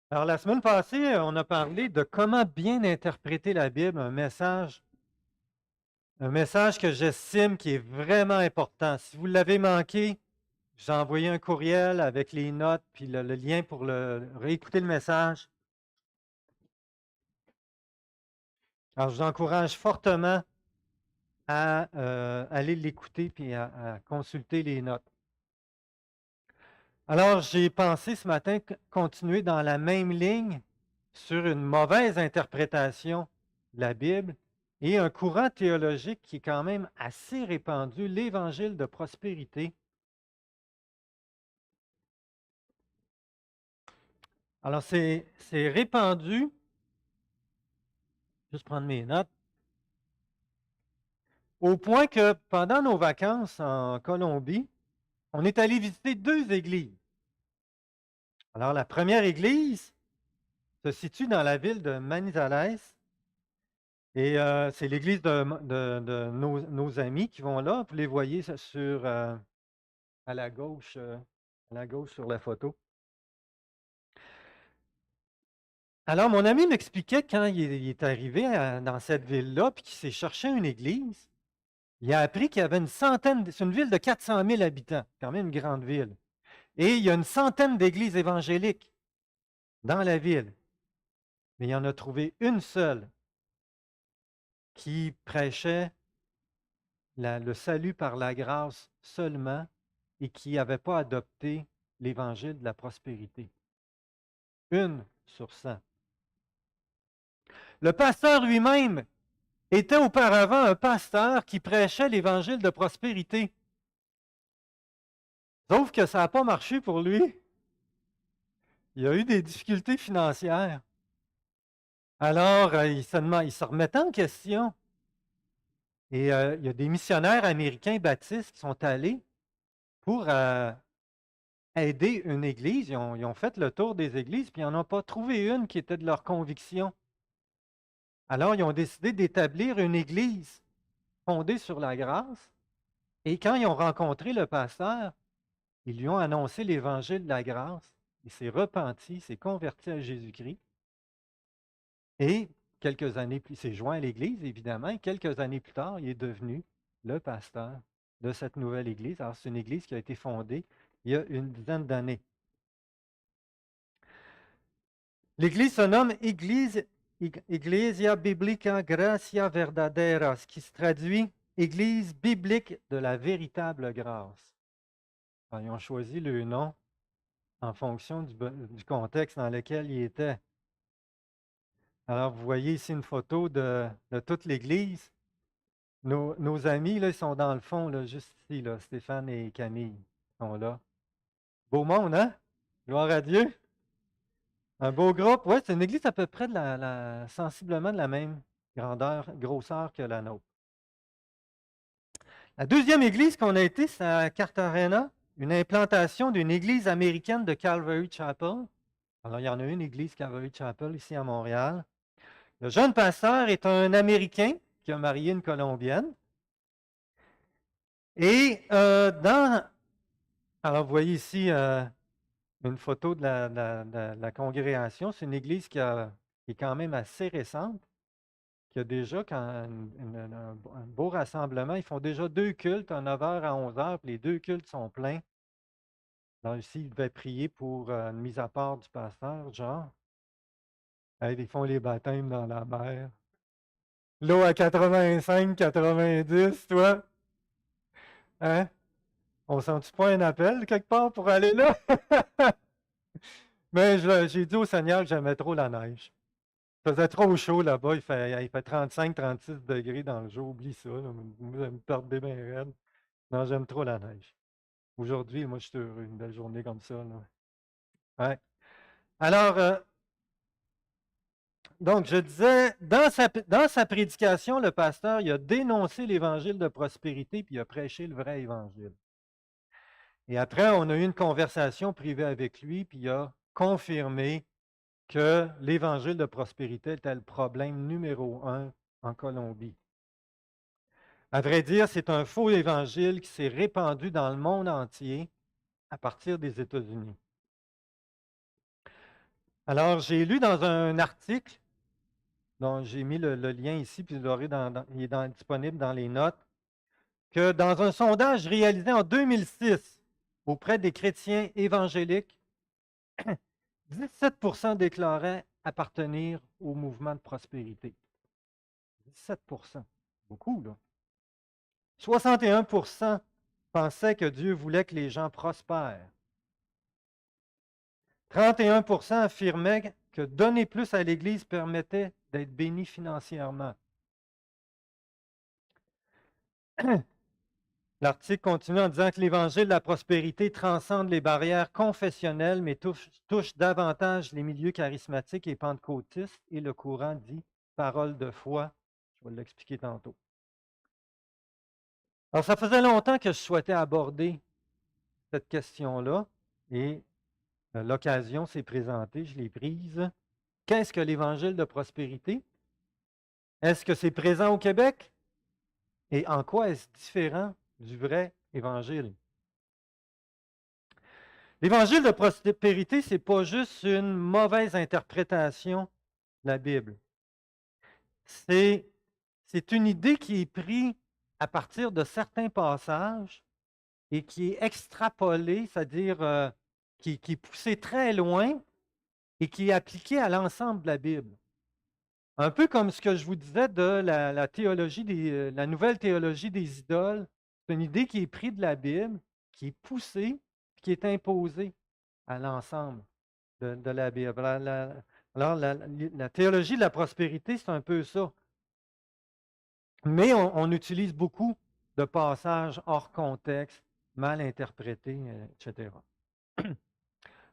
Alors, la semaine passée, on a parlé de comment bien interpréter la Bible, un message que j'estime qui est vraiment important. Si vous l'avez manqué, j'ai envoyé un courriel avec les notes puis le lien pour réécouter le message. Alors, je vous encourage fortement à aller l'écouter puis à consulter les notes. Alors, j'ai pensé ce matin continuer dans la même ligne sur une mauvaise interprétation de la Bible et un courant théologique qui est quand même assez répandu, l'évangile de prospérité. Alors, c'est répandu, juste prendre mes notes, au point que pendant nos vacances en Colombie, on est allé visiter deux églises. Alors, la première église se situe dans la ville de Manizales. Et c'est l'église de nos amis qui vont là. Vous les voyez à la gauche sur la photo. Alors, mon ami m'expliquait quand il est arrivé dans cette ville-là, puis qu'il s'est cherché une église, il a appris qu'il y avait c'est une ville de 400 000 habitants, quand même une grande ville. Et il y a une centaine d'églises évangéliques dans la ville. Mais il en a trouvé une seule qui prêchait le salut par la grâce seulement et qui n'avait pas adopté l'évangile de la prospérité. Une sur 100. Le pasteur lui-même était auparavant un pasteur qui prêchait l'évangile de prospérité. Sauf que ça n'a pas marché pour lui. Il a eu des difficultés financières. Alors, il se remettait en question. Et il y a des missionnaires américains baptistes qui sont allés pour aider une église. Ils ont fait le tour des églises, puis ils n'en ont pas trouvé une qui était de leur conviction. Alors, ils ont décidé d'établir une église fondée sur la grâce. Et quand ils ont rencontré le pasteur, ils lui ont annoncé l'évangile de la grâce. Il s'est repenti, il s'est converti à Jésus-Christ. Et quelques années plus, il s'est joint à l'Église, évidemment, et quelques années plus tard, il est devenu le pasteur de cette nouvelle Église. Alors, c'est une Église qui a été fondée il y a une dizaine d'années. L'Église se nomme Iglesia Biblica Gracia Verdadera, ce qui se traduit Église biblique de la véritable grâce. Alors, ils ont choisi le nom en fonction du contexte dans lequel il était. Alors, vous voyez ici une photo de toute l'Église. Nos amis, là, ils sont dans le fond, là, juste ici, là, Stéphane et Camille sont là. Beau monde, hein? Gloire à Dieu. Un beau groupe. Oui, c'est une église à peu près sensiblement de la même grosseur que la nôtre. La deuxième église qu'on a été, c'est à Cartagena, une implantation d'une église américaine de Calvary Chapel. Alors, il y en a une église Calvary Chapel ici à Montréal. Le jeune pasteur est un Américain qui a marié une Colombienne. Et alors vous voyez ici une photo de la congrégation. C'est une église qui est quand même assez récente, qui a déjà un beau rassemblement. Ils font déjà deux cultes, à 9 h à 11 h, puis les deux cultes sont pleins. Alors ici, ils devaient prier pour une mise à part du pasteur, genre. Hey, ils font les baptêmes dans la mer. L'eau à 85, 90, toi. Hein? On sent-tu pas un appel quelque part pour aller là? Mais j'ai dit au Seigneur que j'aimais trop la neige. Il faisait trop chaud là-bas. Il fait 35-36 degrés dans le jour. Oublie ça. Là, me perdre bien raide. Non, j'aime trop la neige. Aujourd'hui, moi, je suis heureux. Une belle journée comme ça. Là. Ouais. Alors, donc, je disais, dans sa prédication, le pasteur, il a dénoncé l'évangile de prospérité, puis il a prêché le vrai évangile. Et après, on a eu une conversation privée avec lui, puis il a confirmé que l'évangile de prospérité était le problème numéro un en Colombie. À vrai dire, c'est un faux évangile qui s'est répandu dans le monde entier à partir des États-Unis. Alors, j'ai lu dans un article, dont j'ai mis le lien ici, puis il est disponible dans les notes, que dans un sondage réalisé en 2006 auprès des chrétiens évangéliques, 17% déclaraient appartenir au mouvement de prospérité. 17%. Beaucoup, là. 61% pensaient que Dieu voulait que les gens prospèrent. 31% affirmaient que donner plus à l'Église permettait d'être béni financièrement. L'article continue en disant que l'Évangile de la prospérité transcende les barrières confessionnelles, mais touche davantage les milieux charismatiques et pentecôtistes, et le courant dit parole de foi. Je vais l'expliquer tantôt. Alors, ça faisait longtemps que je souhaitais aborder cette question-là, et l'occasion s'est présentée, je l'ai prise. Qu'est-ce que l'Évangile de prospérité? Est-ce que c'est présent au Québec? Et en quoi est-ce différent du vrai Évangile? L'Évangile de prospérité, ce n'est pas juste une mauvaise interprétation de la Bible. C'est une idée qui est prise à partir de certains passages et qui est extrapolée, c'est-à-dire qui est poussée très loin et qui est appliquée à l'ensemble de la Bible. Un peu comme ce que je vous disais de la théologie la nouvelle théologie des idoles. C'est une idée qui est prise de la Bible, qui est poussée, qui est imposée à l'ensemble de la Bible. Alors, la théologie de la prospérité, c'est un peu ça. Mais on utilise beaucoup de passages hors contexte, mal interprétés, etc.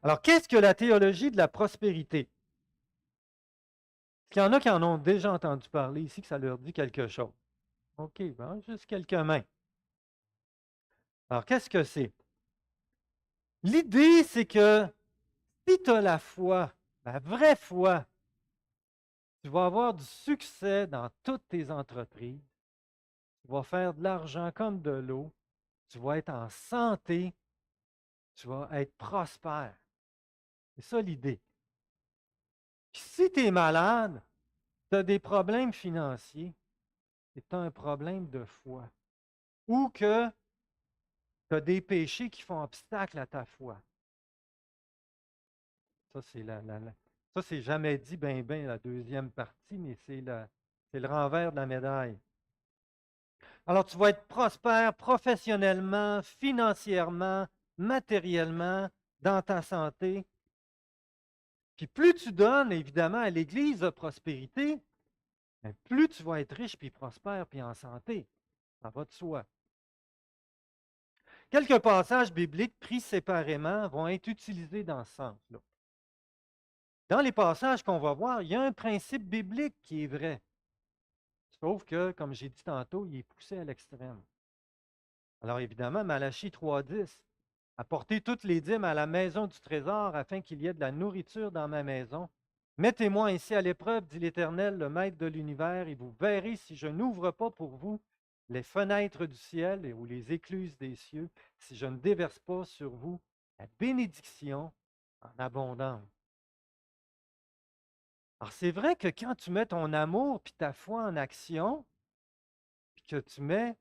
Alors, qu'est-ce que la théologie de la prospérité? Est-ce qu'il y en a qui en ont déjà entendu parler ici, que ça leur dit quelque chose? OK, bon, juste quelques mains. Alors, qu'est-ce que c'est? L'idée, c'est que si tu as la foi, la vraie foi, tu vas avoir du succès dans toutes tes entreprises. Tu vas faire de l'argent comme de l'eau. Tu vas être en santé. Tu vas être prospère. C'est ça l'idée. Puis si tu es malade, tu as des problèmes financiers, c'est un problème de foi. Ou que tu as des péchés qui font obstacle à ta foi. Ça, c'est jamais dit ben la deuxième partie, mais c'est le renvers de la médaille. Alors, tu vas être prospère professionnellement, financièrement, matériellement, dans ta santé. Puis plus tu donnes, évidemment, à l'Église de prospérité, plus tu vas être riche, puis prospère, puis en santé. Ça va de soi. Quelques passages bibliques pris séparément vont être utilisés dans ce sens-là. Dans les passages qu'on va voir, il y a un principe biblique qui est vrai. Sauf que, comme j'ai dit tantôt, il est poussé à l'extrême. Alors évidemment, Malachie 3,10, apportez toutes les dîmes à la maison du trésor afin qu'il y ait de la nourriture dans ma maison. Mettez-moi ainsi à l'épreuve, dit l'Éternel, le Maître de l'univers, et vous verrez si je n'ouvre pas pour vous les fenêtres du ciel ou les écluses des cieux, si je ne déverse pas sur vous la bénédiction en abondance. Alors c'est vrai que quand tu mets ton amour et ta foi en action, puis que tu mets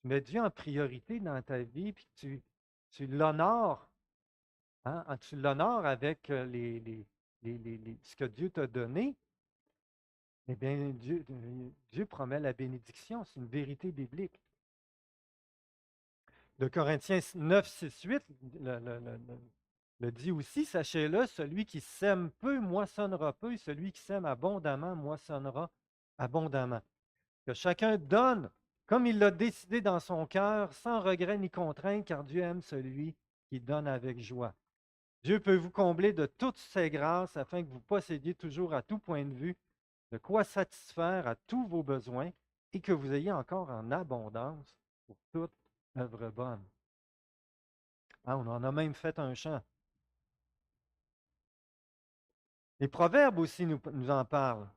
Dieu en priorité dans ta vie, puis que tu l'honores, hein, tu l'honores avec ce que Dieu t'a donné, eh bien, Dieu promet la bénédiction. C'est une vérité biblique. De Corinthiens 9, 6, 8 le dit aussi, sachez-le, celui qui sème peu moissonnera peu, et celui qui sème abondamment moissonnera abondamment. Que chacun donne comme il l'a décidé dans son cœur, sans regret ni contrainte, car Dieu aime celui qui donne avec joie. Dieu peut vous combler de toutes ses grâces afin que vous possédiez toujours à tout point de vue de quoi satisfaire à tous vos besoins et que vous ayez encore en abondance pour toute œuvre bonne. Ah, on en a même fait un chant. Les Proverbes aussi nous en parlent.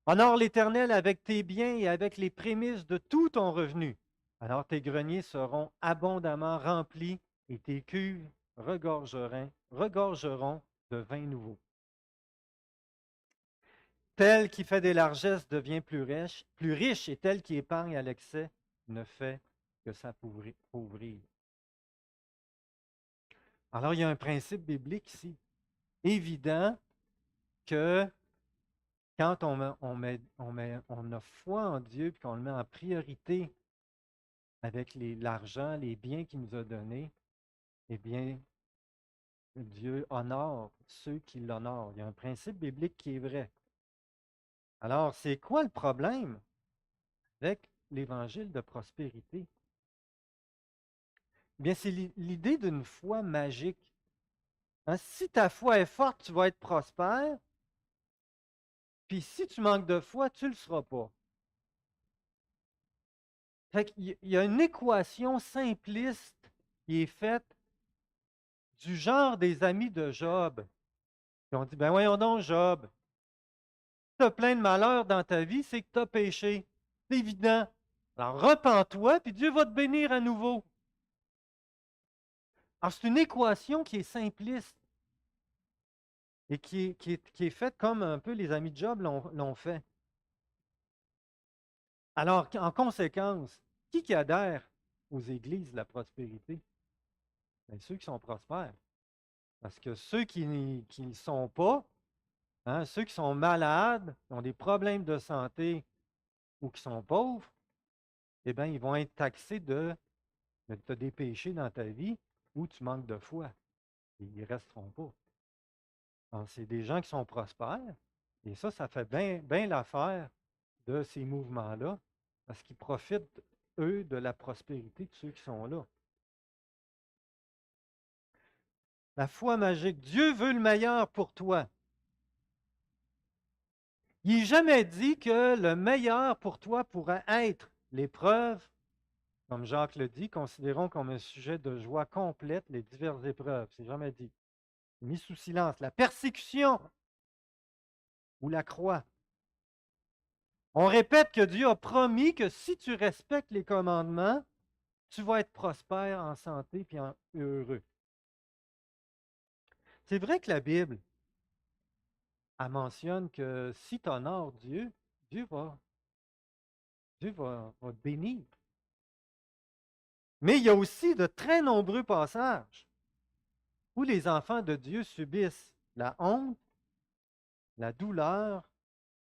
Honore l'Éternel avec tes biens et avec les prémices de tout ton revenu. Alors tes greniers seront abondamment remplis et tes cuves regorgeront de vin nouveau. Tel qui fait des largesses devient plus riche, et tel qui épargne à l'excès ne fait que s'appauvrir. Alors, il y a un principe biblique ici, évident que quand on a foi en Dieu et qu'on le met en priorité avec l'argent, les biens qu'il nous a donnés, eh bien, Dieu honore ceux qui l'honorent. Il y a un principe biblique qui est vrai. Alors, c'est quoi le problème avec l'évangile de prospérité? Eh bien, c'est l'idée d'une foi magique. Hein, si ta foi est forte, tu vas être prospère. Puis si tu manques de foi, tu ne le seras pas. Fait qu'il y a une équation simpliste qui est faite du genre des amis de Job. Qui ont dit, ben voyons donc, Job, tu as plein de malheurs dans ta vie, c'est que tu as péché. C'est évident. Alors repens-toi, puis Dieu va te bénir à nouveau. Alors c'est une équation qui est simpliste et qui est faite comme un peu les amis de Job l'ont fait. Alors, en conséquence, qui adhère aux églises de la prospérité? Bien, ceux qui sont prospères. Parce que ceux qui ne sont pas, hein, ceux qui sont malades, qui ont des problèmes de santé ou qui sont pauvres, eh bien, ils vont être taxés de tu as des péchés dans ta vie ou tu manques de foi. Et ils ne resteront pas. Donc, c'est des gens qui sont prospères. Et ça fait bien l'affaire de ces mouvements-là, parce qu'ils profitent, eux, de la prospérité de ceux qui sont là. La foi magique. Dieu veut le meilleur pour toi. Il n'est jamais dit que le meilleur pour toi pourrait être l'épreuve, comme Jacques le dit, considérons comme un sujet de joie complète les diverses épreuves. C'est jamais dit. Mis sous silence. La persécution ou la croix. On répète que Dieu a promis que si tu respectes les commandements, tu vas être prospère, en santé et heureux. C'est vrai que la Bible, elle mentionne que si tu honores Dieu, Dieu va te bénir. Mais il y a aussi de très nombreux passages où les enfants de Dieu subissent la honte, la douleur,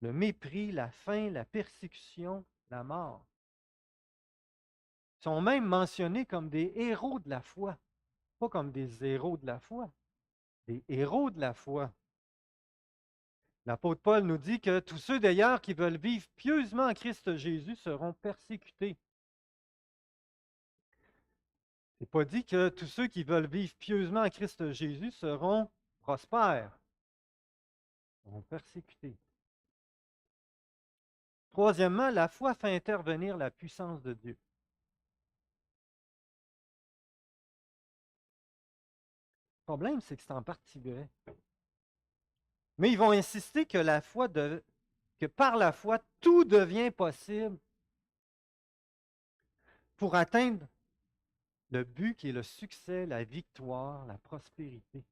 le mépris, la faim, la persécution, la mort. Ils sont même mentionnés comme des héros de la foi, pas comme des héros de la foi, des héros de la foi. L'apôtre Paul nous dit que tous ceux d'ailleurs qui veulent vivre pieusement en Christ Jésus seront persécutés. Il n'est pas dit que tous ceux qui veulent vivre pieusement en Christ Jésus seront prospères, seront persécutés. Troisièmement, la foi fait intervenir la puissance de Dieu. Le problème, c'est que c'est en partie vrai. Mais ils vont insister que par la foi, tout devient possible pour atteindre le but qui est le succès, la victoire, la prospérité. Le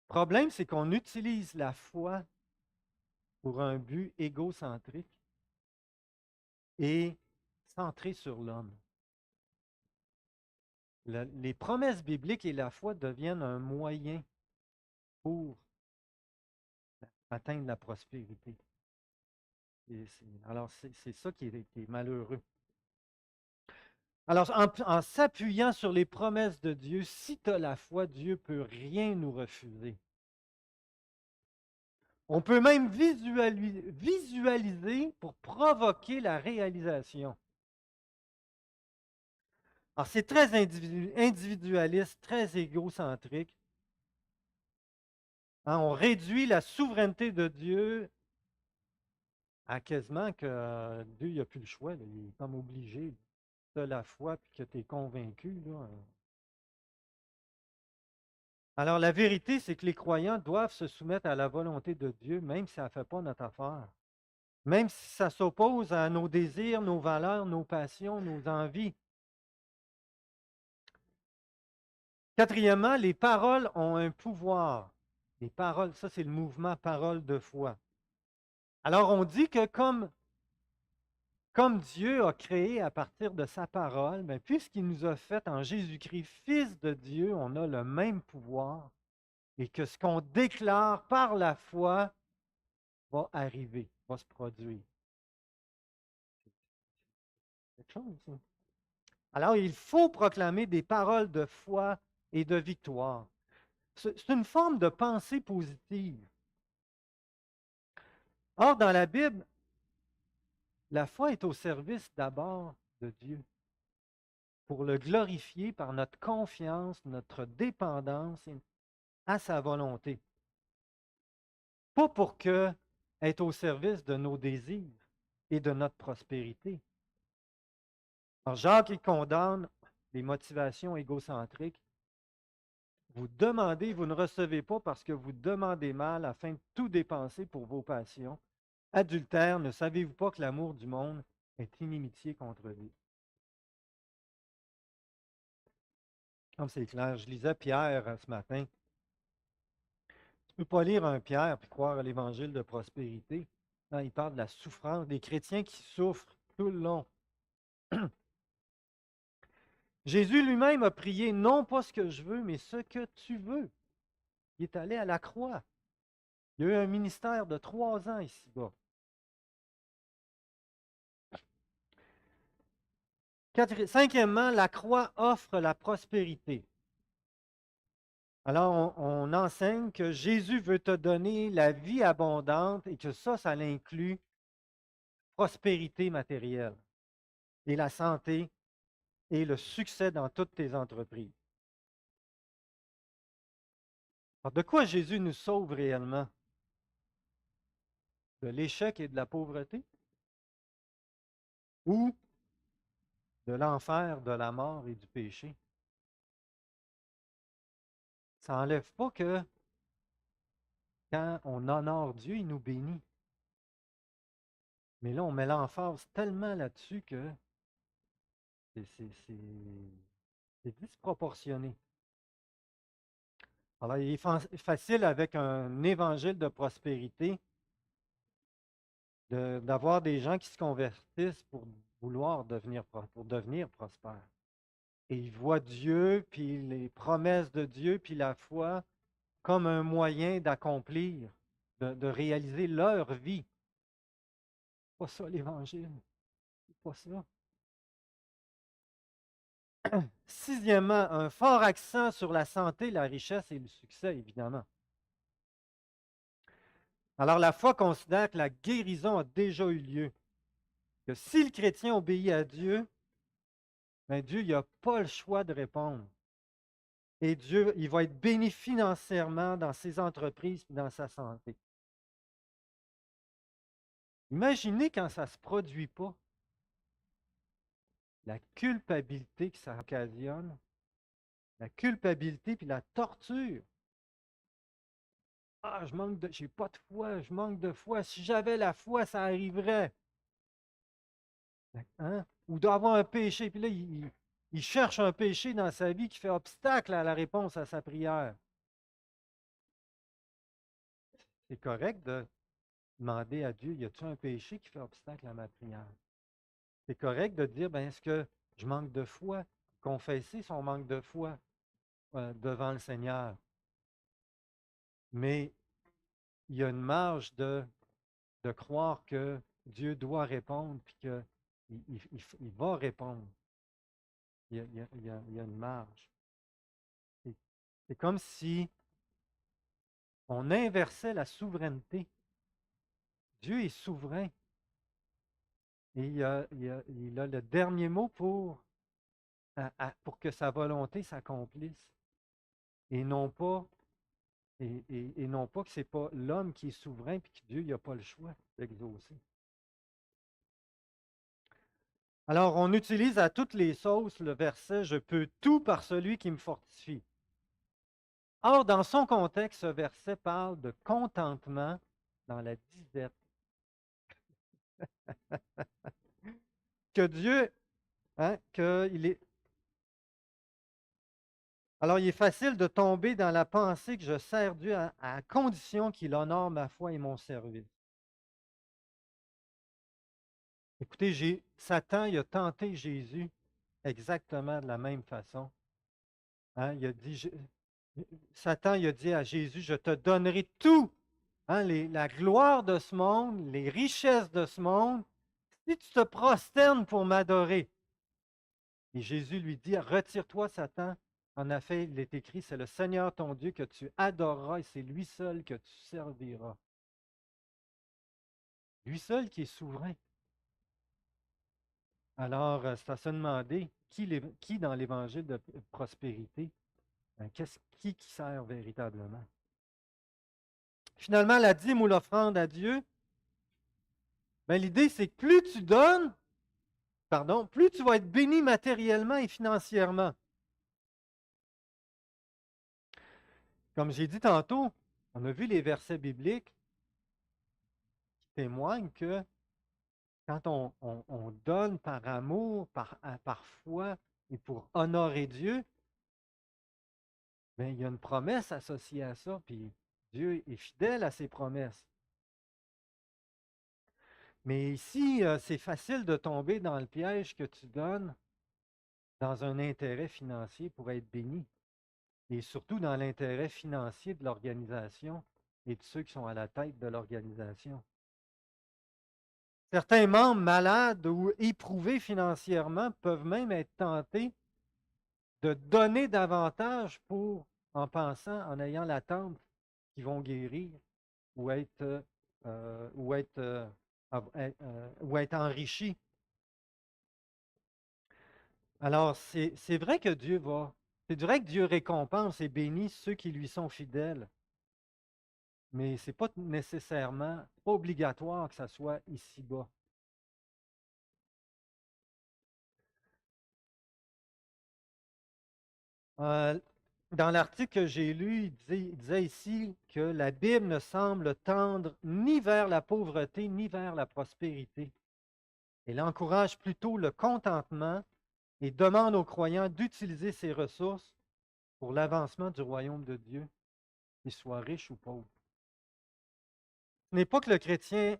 problème, c'est qu'on utilise la foi pour un but égocentrique et centré sur l'homme. Les promesses bibliques et la foi deviennent un moyen pour atteindre la prospérité. Alors, c'est ça qui est malheureux. Alors, en s'appuyant sur les promesses de Dieu, si tu as la foi, Dieu ne peut rien nous refuser. On peut même visualiser pour provoquer la réalisation. Alors, c'est très individualiste, très égocentrique. Hein, on réduit la souveraineté de Dieu à quasiment que Dieu n'a plus le choix. Là, il est comme obligé de la foi puis que tu es convaincu. Là. Alors, la vérité, c'est que les croyants doivent se soumettre à la volonté de Dieu, même si ça ne fait pas notre affaire. Même si ça s'oppose à nos désirs, nos valeurs, nos passions, nos envies. Quatrièmement, les paroles ont un pouvoir. Les paroles, ça c'est le mouvement parole de foi. Alors on dit que comme Dieu a créé à partir de sa parole, mais puisqu'il nous a fait en Jésus-Christ fils de Dieu, on a le même pouvoir et que ce qu'on déclare par la foi va arriver, va se produire. C'est quelque chose, ça. Alors, il faut proclamer des paroles de foi et de victoire. C'est une forme de pensée positive. Or, dans la Bible, la foi est au service d'abord de Dieu, pour le glorifier par notre confiance, notre dépendance à sa volonté. Pas pour que être au service de nos désirs et de notre prospérité. Alors, Jacques, il condamne les motivations égocentriques. Vous demandez, vous ne recevez pas parce que vous demandez mal afin de tout dépenser pour vos passions. Adultère, ne savez-vous pas que l'amour du monde est inimitié contre Dieu? Comme c'est clair, je lisais Pierre ce matin. Tu ne peux pas lire un Pierre et croire à l'évangile de prospérité. Non, il parle de la souffrance, des chrétiens qui souffrent tout le long. Jésus lui-même a prié, non pas ce que je veux, mais ce que tu veux. Il est allé à la croix. Il a eu un ministère de 3 ans ici-bas. Cinquièmement, la croix offre la prospérité. Alors, on enseigne que Jésus veut te donner la vie abondante et que ça inclut prospérité matérielle et la santé et le succès dans toutes tes entreprises. Alors, de quoi Jésus nous sauve réellement? De l'échec et de la pauvreté? Ou de l'enfer, de la mort et du péché? Ça n'enlève pas que quand on honore Dieu, il nous bénit. Mais là, on met l'emphase tellement là-dessus que c'est disproportionné. Alors, il est facile avec un évangile de prospérité d'avoir des gens qui se convertissent pour vouloir pour devenir prospères. Et ils voient Dieu, puis les promesses de Dieu, puis la foi comme un moyen d'accomplir, de réaliser leur vie. C'est pas ça l'Évangile. C'est pas ça. Sixièmement, un fort accent sur la santé, la richesse et le succès, évidemment. Alors, la foi considère que la guérison a déjà eu lieu. Que si le chrétien obéit à Dieu, bien Dieu, il n'a pas le choix de répondre. Et Dieu, il va être béni financièrement dans ses entreprises et dans sa santé. Imaginez quand ça ne se produit pas, la culpabilité que ça occasionne, la culpabilité puis la torture. Ah, j'ai pas de foi, je manque de foi. Si j'avais la foi, ça arriverait. Hein? Ou d'avoir un péché, puis là, il cherche un péché dans sa vie qui fait obstacle à la réponse à sa prière. C'est correct de demander à Dieu, y a-t-il un péché qui fait obstacle à ma prière? C'est correct de dire, ben, est-ce que je manque de foi? Confesser son manque de foi devant le Seigneur. Mais il y a une marge de croire que Dieu doit répondre, puis qu'il va répondre. Il y a une marge. C'est comme si on inversait la souveraineté. Dieu est souverain. Et il a le dernier mot pour que sa volonté s'accomplisse. Et non pas, et non pas que ce n'est pas l'homme qui est souverain et que Dieu n'a pas le choix d'exaucer. Alors, on utilise à toutes les sauces le verset Je peux tout par celui qui me fortifie. Or, dans son contexte, ce verset parle de contentement dans la disette. Que Dieu, hein, qu'il est. Alors, il est facile de tomber dans la pensée que je sers Dieu à condition qu'il honore ma foi et mon service. Écoutez, Satan, il a tenté Jésus exactement de la même façon. Hein, Satan, il a dit à Jésus, je te donnerai tout, hein, la gloire de ce monde, les richesses de ce monde, si tu te prosternes pour m'adorer. Et Jésus lui dit, retire-toi, Satan. En effet, il est écrit, c'est le Seigneur ton Dieu que tu adoreras et c'est lui seul que tu serviras. Lui seul qui est souverain. Alors, c'est à se demander qui dans l'évangile de prospérité, qui sert véritablement. Finalement, la dîme ou l'offrande à Dieu, ben, l'idée, c'est que plus tu donnes, pardon, plus tu vas être béni matériellement et financièrement. Comme j'ai dit tantôt, on a vu les versets bibliques qui témoignent que quand on donne par amour, par foi et pour honorer Dieu, bien, il y a une promesse associée à ça, puis Dieu est fidèle à ses promesses. Mais ici, c'est facile de tomber dans le piège que tu donnes dans un intérêt financier pour être béni, et surtout dans l'intérêt financier de l'organisation et de ceux qui sont à la tête de l'organisation. Certains membres malades ou éprouvés financièrement peuvent même être tentés de donner davantage en pensant, en ayant l'attente qu'ils vont guérir ou être, ou être enrichis. Alors, c'est vrai que c'est vrai que Dieu récompense et bénit ceux qui lui sont fidèles, mais ce n'est pas nécessairement, pas obligatoire que ça soit ici-bas. Euh, Dans l'article que j'ai lu, il disait ici que la Bible ne semble tendre ni vers la pauvreté ni vers la prospérité. Elle encourage plutôt le contentement et demande aux croyants d'utiliser ces ressources pour l'avancement du royaume de Dieu, qu'ils soient riches ou pauvres. Ce n'est pas que le chrétien...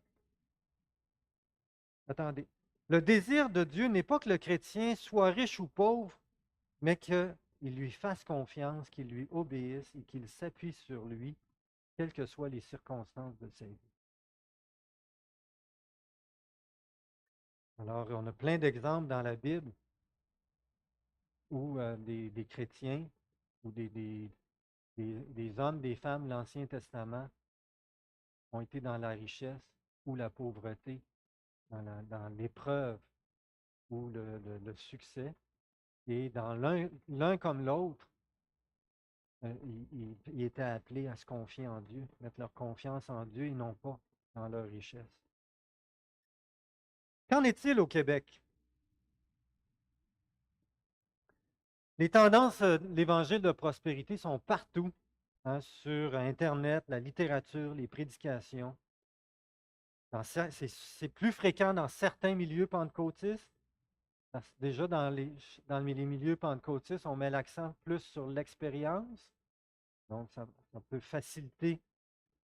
Attendez. Le désir de Dieu n'est pas que le chrétien soit riche ou pauvre, mais qu'il lui fasse confiance, qu'il lui obéisse et qu'il s'appuie sur lui, quelles que soient les circonstances de sa vie. Alors, on a plein d'exemples dans la Bible où des chrétiens ou des hommes, des femmes de l'Ancien Testament ont été dans la richesse ou la pauvreté, dans l'épreuve ou le succès. Et dans l'un comme l'autre, ils étaient appelés à se confier en Dieu, mettre leur confiance en Dieu et non pas dans leur richesse. Qu'en est-il au Québec? Les tendances de l'Évangile de prospérité sont partout, hein, sur Internet, la littérature, les prédications. C'est plus fréquent dans certains milieux pentecôtistes. Parce que déjà, dans les milieux pentecôtistes, on met l'accent plus sur l'expérience. Donc, ça peut faciliter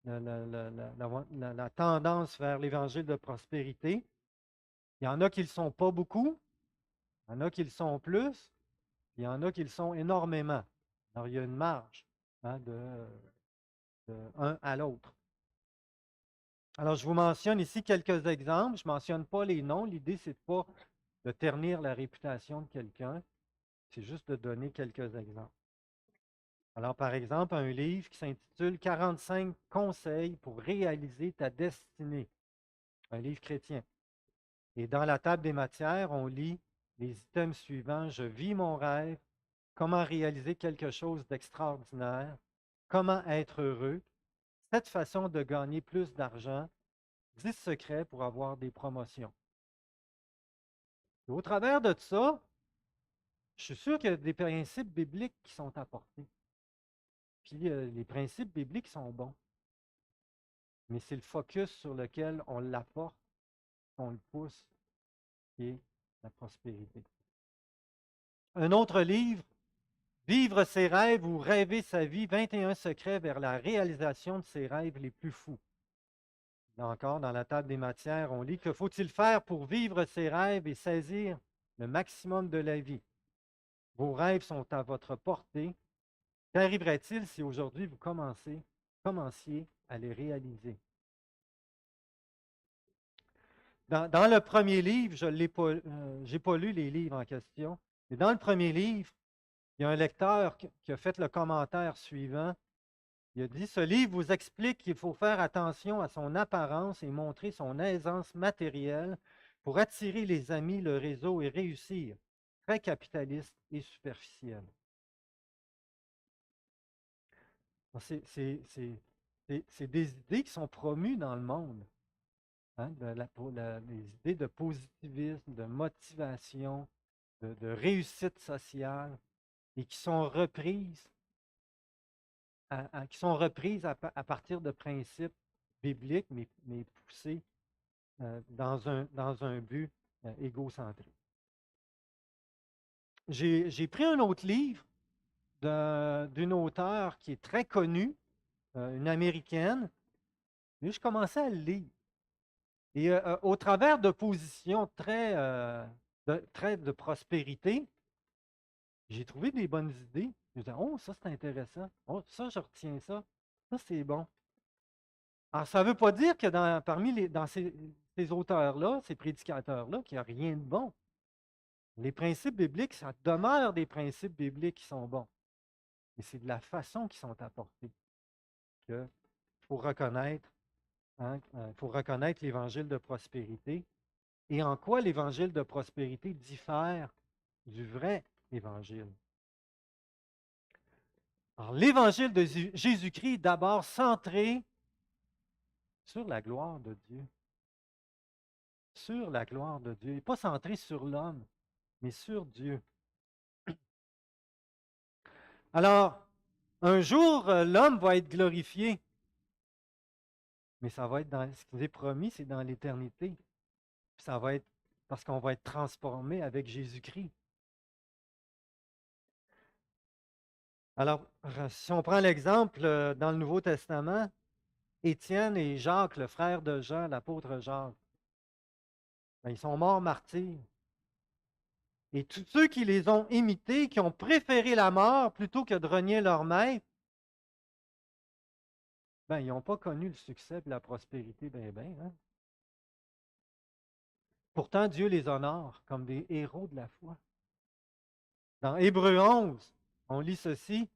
la tendance vers l'évangile de prospérité. Il y en a qui ne le sont pas beaucoup, il y en a qui le sont plus, il y en a qui le sont énormément. Alors, il y a une marge, hein, de un à l'autre. Alors, je vous mentionne ici quelques exemples. Je ne mentionne pas les noms. L'idée, c'est pas de ternir la réputation de quelqu'un. C'est juste de donner quelques exemples. Alors, par exemple, un livre qui s'intitule 45 conseils pour réaliser ta destinée. Un livre chrétien. Et dans la table des matières, on lit les items suivants. Je vis mon rêve. Comment réaliser quelque chose d'extraordinaire. Comment être heureux. 7 façons de gagner plus d'argent. 10 secrets pour avoir des promotions. Et au travers de ça, je suis sûr qu'il y a des principes bibliques qui sont apportés. Puis les principes bibliques sont bons. Mais c'est le focus sur lequel on l'apporte, qu'on le pousse, qui est la prospérité. Un autre livre Vivre ses rêves ou rêver sa vie, 21 secrets vers la réalisation de ses rêves les plus fous. Là encore, dans la table des matières, on lit que faut-il faire pour vivre ses rêves et saisir le maximum de la vie? Vos rêves sont à votre portée. Qu'arriverait-il si aujourd'hui vous commenciez à les réaliser? Dans le premier livre, je n'ai pas lu les livres en question, mais dans le premier livre, il y a un lecteur qui a fait le commentaire suivant. Il a dit, ce livre vous explique qu'il faut faire attention à son apparence et montrer son aisance matérielle pour attirer les amis, le réseau et réussir. Très capitaliste et superficiel. C'est des idées qui sont promues dans le monde. Hein, les idées de positivisme, de motivation, de réussite sociale, et qui sont reprises à partir de principes bibliques, mais poussés dans un but égocentrique. J'ai pris un autre livre d'une auteure qui est très connue, une Américaine, et je commençais à le lire. Et au travers de positions très de prospérité, j'ai trouvé des bonnes idées. Je me disais, oh, ça c'est intéressant. Oh, ça, je retiens ça. Ça, c'est bon. Alors, ça ne veut pas dire que dans ces auteurs-là, ces prédicateurs-là, qu'il n'y a rien de bon. Les principes bibliques, ça demeure des principes bibliques qui sont bons. Mais c'est de la façon qu'ils sont apportés qu'il faut reconnaître. Hein, il faut reconnaître l'évangile de prospérité et en quoi l'évangile de prospérité diffère du vrai évangile. Alors, l'évangile de Jésus-Christ est d'abord centré sur la gloire de Dieu. Sur la gloire de Dieu. Il n'est pas centré sur l'homme, mais sur Dieu. Alors, un jour, l'homme va être glorifié, mais ça va être dans ce qui nous est promis, c'est dans l'éternité. Ça va être parce qu'on va être transformé avec Jésus-Christ. Alors, si on prend l'exemple dans le Nouveau Testament, Étienne et Jacques, le frère de Jean, l'apôtre Jacques, ben, ils sont morts martyrs. Et tous ceux qui les ont imités, qui ont préféré la mort plutôt que de renier leur maître, ben, ils n'ont pas connu le succès et la prospérité, hein. Pourtant, Dieu les honore comme des héros de la foi. Dans Hébreux 11, on lit ceci,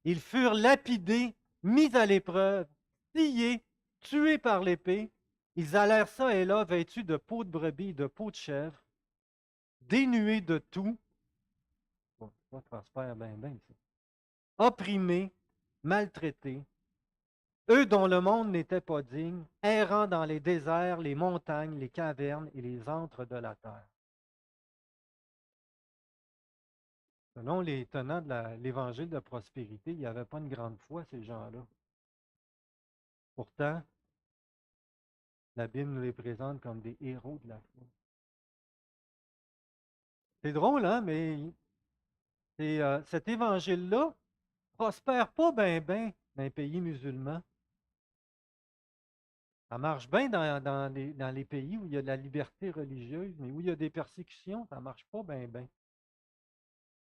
ils furent lapidés, mis à l'épreuve, sciés, tués par l'épée. Ils allèrent ça et là, vêtus de peau de brebis et de peau de chèvre, dénués de tout. Bon, ça prospère bien, ça. Opprimés, maltraités, eux dont le monde n'était pas digne, errant dans les déserts, les montagnes, les cavernes et les antres de la terre. Selon les tenants de l'évangile de prospérité, il n'y avait pas une grande foi, ces gens-là. Pourtant, la Bible nous les présente comme des héros de la foi. C'est drôle, hein, mais cet évangile-là ne prospère pas bien dans les pays musulmans. Ça marche bien dans les pays où il y a de la liberté religieuse, mais où il y a des persécutions, ça ne marche pas bien.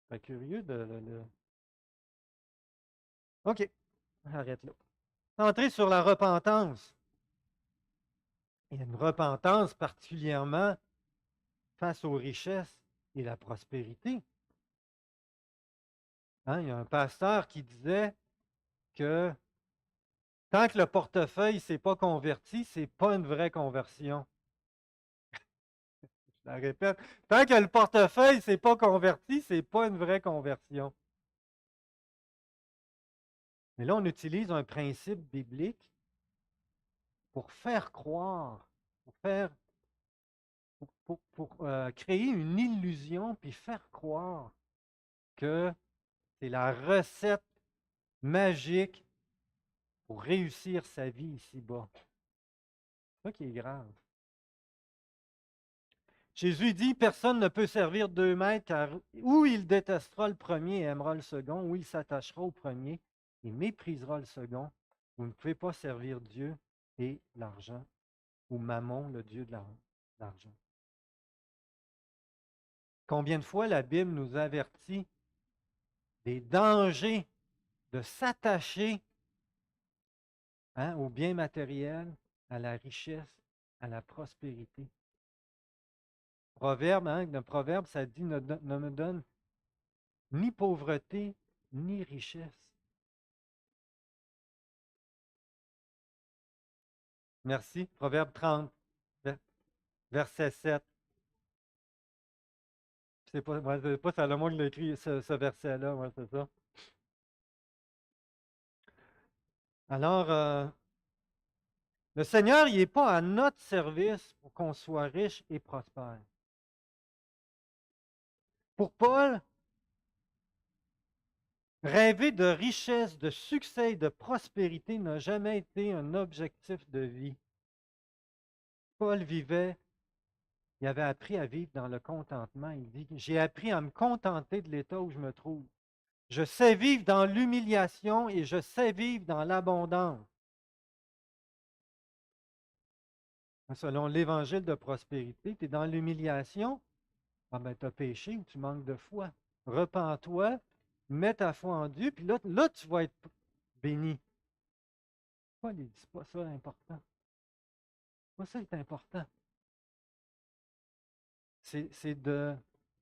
C'est curieux de. OK, arrête là. Centré sur la repentance. Il y a une repentance particulièrement face aux richesses et la prospérité. Hein, il y a un pasteur qui disait que tant que le portefeuille ne s'est pas converti, ce n'est pas une vraie conversion. Je la répète, tant que le portefeuille ne s'est pas converti, ce n'est pas une vraie conversion. Mais là, on utilise un principe biblique pour faire croire, pour créer une illusion, puis faire croire que c'est la recette magique pour réussir sa vie ici-bas. C'est ça qui est grave. Jésus dit, personne ne peut servir 2 maîtres, car ou il détestera le premier et aimera le second, ou il s'attachera au premier et méprisera le second. Vous ne pouvez pas servir Dieu et l'argent, ou Mammon, le Dieu de l'argent. Combien de fois la Bible nous avertit des dangers de s'attacher aux biens matériels, à la richesse, à la prospérité. Le proverbe, ça dit ne me donne ni pauvreté, ni richesse. Merci. Proverbe 30, verset 7. C'est pas Salomon qui l'a écrit ce verset-là, ouais, c'est ça. Alors, le Seigneur, il n'est pas à notre service pour qu'on soit riche et prospère. Pour Paul, rêver de richesse, de succès et de prospérité n'a jamais été un objectif de vie. Paul vivait, il avait appris à vivre dans le contentement. Il dit, j'ai appris à me contenter de l'état où je me trouve. Je sais vivre dans l'humiliation et je sais vivre dans l'abondance. Selon l'évangile de prospérité, tu es dans l'humiliation, ah ben tu as péché ou tu manques de foi. Repens-toi, mets ta foi en Dieu, puis là tu vas être béni. Paul ne dit pas ça important. Pas ça est important. C'est de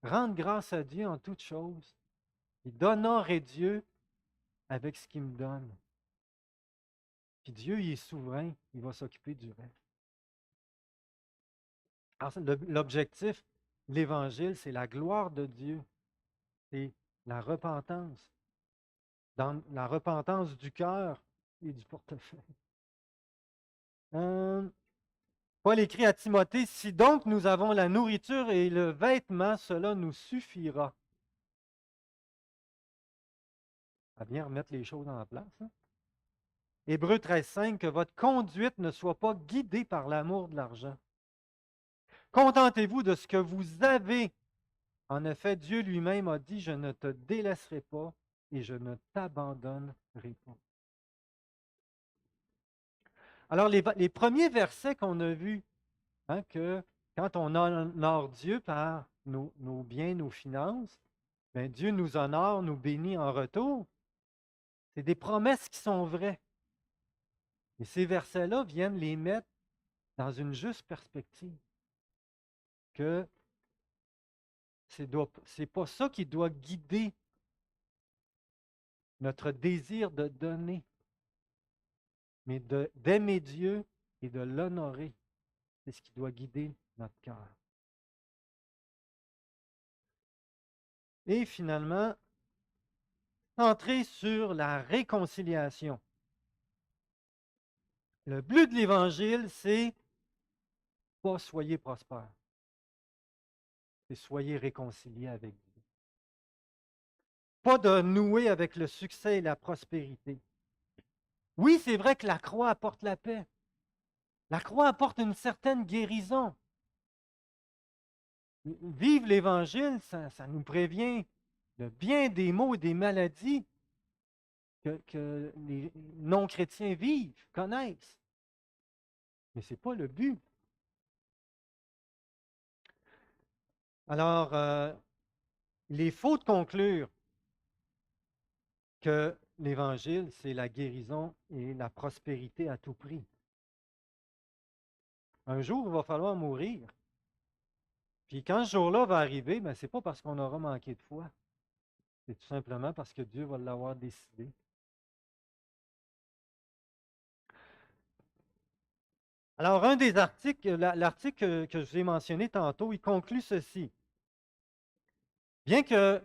rendre grâce à Dieu en toutes choses et d'honorer Dieu avec ce qu'il me donne. Puis Dieu, il est souverain, il va s'occuper du reste. Alors, l'objectif de l'Évangile, c'est la gloire de Dieu, c'est la repentance. Dans la repentance du cœur et du portefeuille. Paul écrit à Timothée, si donc nous avons la nourriture et le vêtement, cela nous suffira. À bien remettre les choses en place. Hein? Hébreux 13,5, que votre conduite ne soit pas guidée par l'amour de l'argent. Contentez-vous de ce que vous avez. En effet, Dieu lui-même a dit, je ne te délaisserai pas et je ne t'abandonnerai pas. Alors, les premiers versets qu'on a vus, que quand on honore Dieu par nos biens, nos finances, bien, Dieu nous honore, nous bénit en retour. C'est des promesses qui sont vraies. Et ces versets-là viennent les mettre dans une juste perspective. Que c'est pas ça qui doit guider notre désir de donner, mais d'aimer Dieu et de l'honorer. C'est ce qui doit guider notre cœur. Et finalement, centré sur la réconciliation. Le but de l'Évangile, c'est pas soyez prospères, c'est soyez réconciliés avec Dieu. Pas de nouer avec le succès et la prospérité. Oui, c'est vrai que la croix apporte la paix. La croix apporte une certaine guérison. Vivre l'Évangile, ça nous prévient de bien des maux et des maladies que les non-chrétiens vivent, connaissent. Mais ce n'est pas le but. Alors, il est faux de conclure que l'Évangile, c'est la guérison et la prospérité à tout prix. Un jour, il va falloir mourir. Puis quand ce jour-là va arriver, ce n'est pas parce qu'on aura manqué de foi. C'est tout simplement parce que Dieu va l'avoir décidé. Alors, un des articles, l'article que je vous ai mentionné tantôt, il conclut ceci. Bien que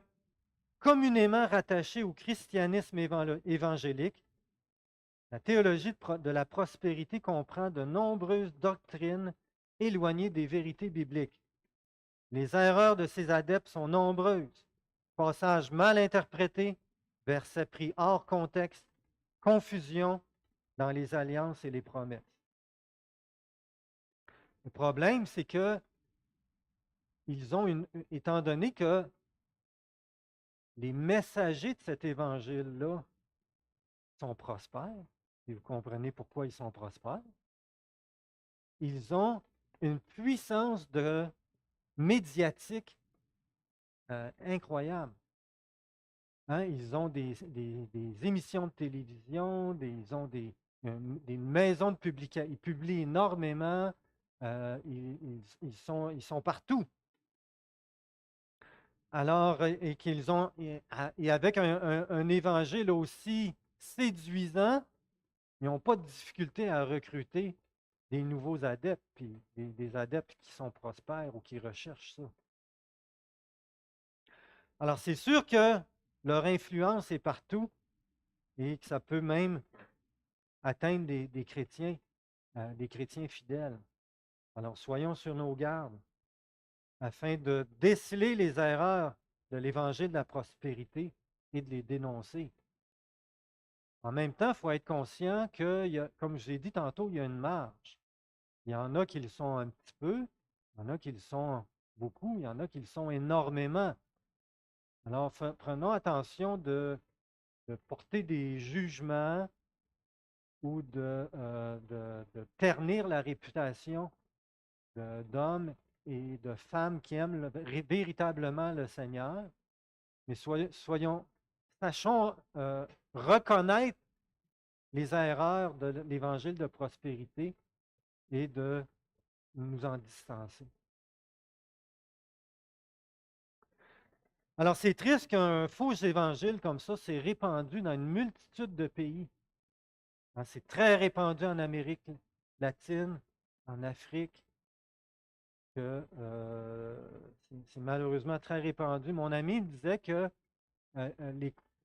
communément rattaché au christianisme évangélique, la théologie de la prospérité comprend de nombreuses doctrines éloignées des vérités bibliques. Les erreurs de ses adeptes sont nombreuses. Passages mal interprétés, versets pris hors contexte, confusion dans les alliances et les promesses. Le problème, c'est que étant donné que les messagers de cet évangile-là sont prospères, et vous comprenez pourquoi ils sont prospères, ils ont une puissance de médiatique incroyable. Hein, ils ont des émissions de télévision, ils ont des maisons de publication, ils publient énormément, ils sont partout. Alors, et qu'ils ont, et avec un évangile aussi séduisant, ils n'ont pas de difficulté à recruter des nouveaux adeptes, puis des adeptes qui sont prospères ou qui recherchent ça. Alors, c'est sûr que leur influence est partout et que ça peut même atteindre des chrétiens fidèles. Alors, soyons sur nos gardes afin de déceler les erreurs de l'évangile de la prospérité et de les dénoncer. En même temps, il faut être conscient que, comme je l'ai dit tantôt, il y a une marge. Il y en a qui le sont un petit peu, il y en a qui le sont beaucoup, il y en a qui le sont énormément. Alors, prenons attention de porter des jugements ou de ternir la réputation d'hommes et de femmes qui aiment véritablement le Seigneur. Mais sachons reconnaître les erreurs de l'évangile de prospérité et de nous en distancer. Alors, c'est triste qu'un faux évangile comme ça s'est répandu dans une multitude de pays. Hein, c'est très répandu en Amérique latine, en Afrique, c'est malheureusement très répandu. Mon ami me disait que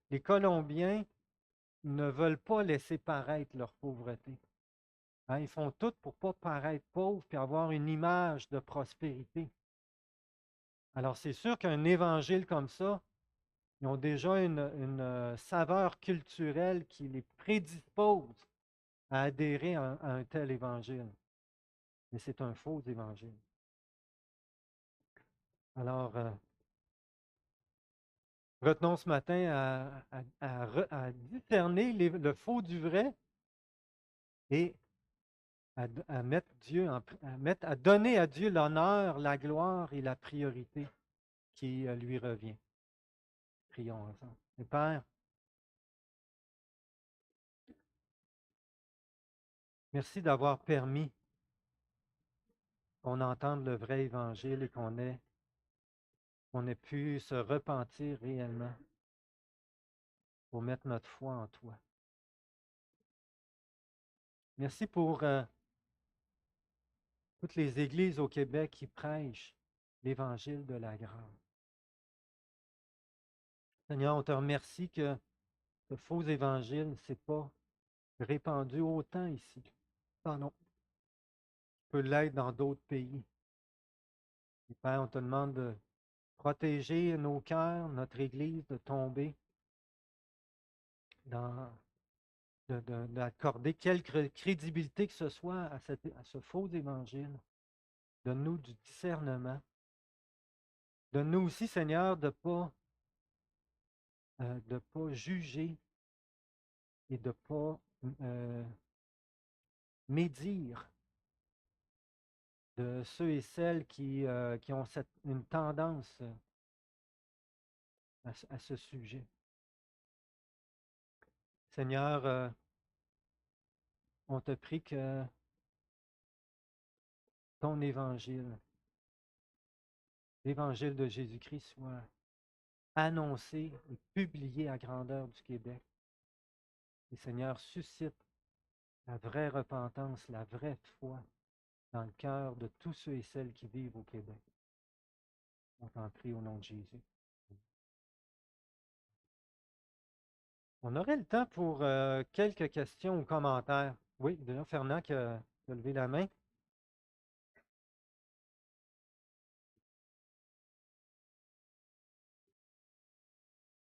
les Colombiens ne veulent pas laisser paraître leur pauvreté. Hein, ils font tout pour ne pas paraître pauvres et avoir une image de prospérité. Alors, c'est sûr qu'un évangile comme ça, ils ont déjà une saveur culturelle qui les prédispose à adhérer à un tel évangile. Mais c'est un faux évangile. Alors, retenons ce matin à discerner le faux du vrai et à mettre Dieu à donner à Dieu l'honneur, la gloire et la priorité qui lui revient. Prions ensemble. Et Père, merci d'avoir permis qu'on entende le vrai évangile et qu'on ait pu se repentir réellement pour mettre notre foi en toi. Merci pour toutes les églises au Québec qui prêchent l'évangile de la grâce. Seigneur, on te remercie que ce faux évangile ne s'est pas répandu autant ici. Pardon, peut l'être dans d'autres pays. Et Père, on te demande de protéger nos cœurs, notre Église, de tomber d'accorder quelque crédibilité que ce soit à ce faux évangile. Donne-nous du discernement. Donne-nous aussi, Seigneur, de pas juger et de ne pas médire de ceux et celles qui ont une tendance à ce sujet. Seigneur, on te prie que ton évangile, l'évangile de Jésus-Christ, soit annoncé et publié à grandeur du Québec. Et Seigneur, suscite la vraie repentance, la vraie foi dans le cœur de tous ceux et celles qui vivent au Québec. On t'en prie au nom de Jésus. On aurait le temps pour quelques questions ou commentaires. Oui, déjà Fernand qui a levé la main.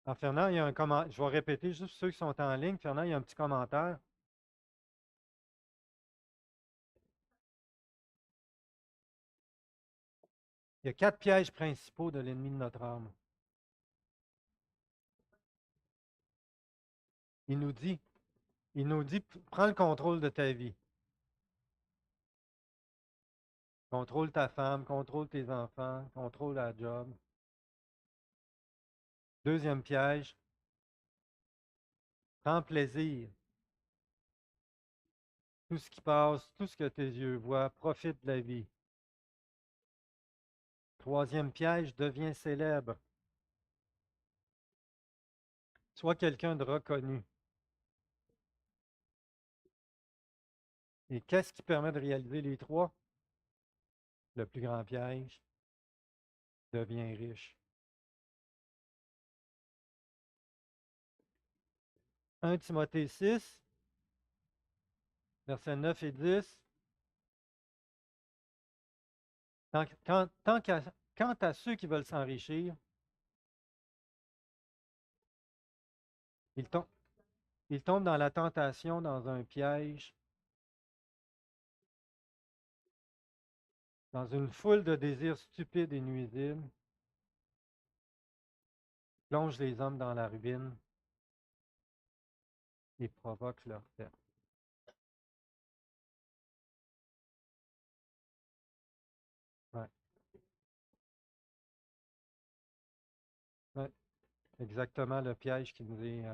Alors, Fernand, il y a un commentaire. Je vais répéter juste ceux qui sont en ligne. Fernand, il y a un petit commentaire. Il y a 4 pièges principaux de l'ennemi de notre âme. Il nous dit, prends le contrôle de ta vie. Contrôle ta femme, contrôle tes enfants, contrôle la job. Deuxième piège, prends plaisir. Tout ce qui passe, tout ce que tes yeux voient, profite de la vie. Troisième piège, deviens célèbre. Sois quelqu'un de reconnu. Et qu'est-ce qui permet de réaliser les trois? Le plus grand piège, deviens riche. 1 Timothée 6, versets 9 et 10. Quant à ceux qui veulent s'enrichir, ils tombent dans la tentation, dans un piège, dans une foule de désirs stupides et nuisibles, plongent les hommes dans la ruine et provoquent leur perte. Ouais, ouais, exactement le piège qui nous est